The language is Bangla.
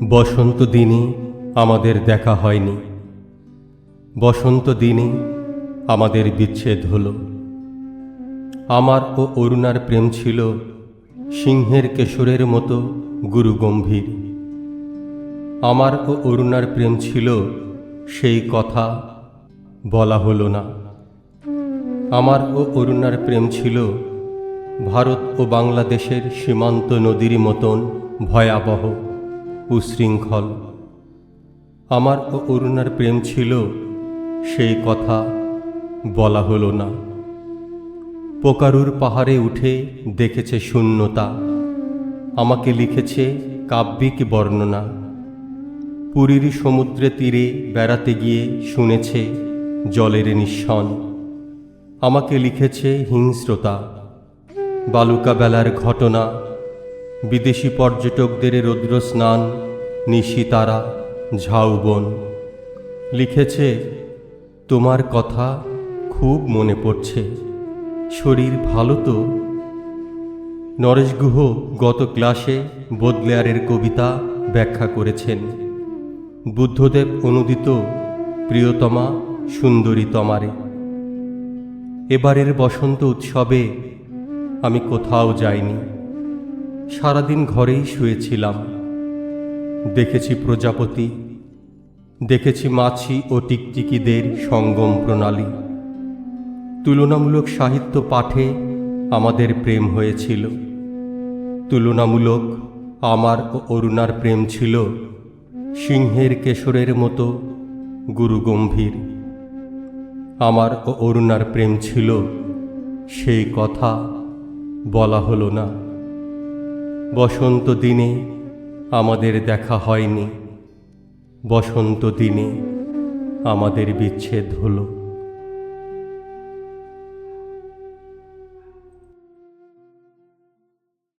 বসন্ত দিনে আমাদের দেখা হয়নি। বসন্ত দিনে আমাদের বিচ্ছেদ হলো। আমার ও অরুণার প্রেম ছিল সিংহের কেশরের মতো গুরুগম্ভীর। আমার ও অরুণার প্রেম ছিল সেই কথা বলা হলো না। আমার ও অরুণার প্রেম ছিল ভারত ও বাংলাদেশের সীমান্ত নদীর মতন ভয়াবহ উশৃঙ্খল। আমার ও অরুণার প্রেম ছিল সেই কথা বলা হলো না। পোকারুর পাহাড়ে উঠে দেখেছে শূন্যতা, আমাকে লিখেছে কাব্যিক বর্ণনা। পুরীর সমুদ্রে তীরে বেড়াতে গিয়ে শুনেছে জলের নিঃসন, আমাকে লিখেছে হিংস্রতা। বালুকা বেলার ঘটনা, বিদেশি পর্যটকদের রৌদ্র স্নান, নিশিতারা, ঝাউবন। লিখেছে তোমার কথা খুব মনে পড়ছে, শরীর ভালো তো? নরেশ গুহ গত ক্লাসে বোদলেয়ারের কবিতা ব্যাখ্যা করেছেন। বুদ্ধদেব অনুদিত প্রিয়তমা সুন্দরী তমারে। এবারের বসন্ত উৎসবে আমি কোথাও যাইনি, সারাদিন ঘরেই শুয়েছিলাম। দেখেছি প্রজাপতি, দেখেছি মাছি ও টিকটিকিদের সঙ্গম প্রণালী। তুলনামূলক সাহিত্য পাঠে আমাদের প্রেম হয়েছিল। তুলনামূলক আমার ও অরুণার প্রেম ছিল সিংহের কেশরের মতো গুরুগম্ভীর। আমার ও অরুণার প্রেম ছিল সেই কথা বলা হলো না। বসন্ত দিনে আমাদের দেখা হয়নি। বসন্ত দিনে আমাদের বিচ্ছেদ হলো।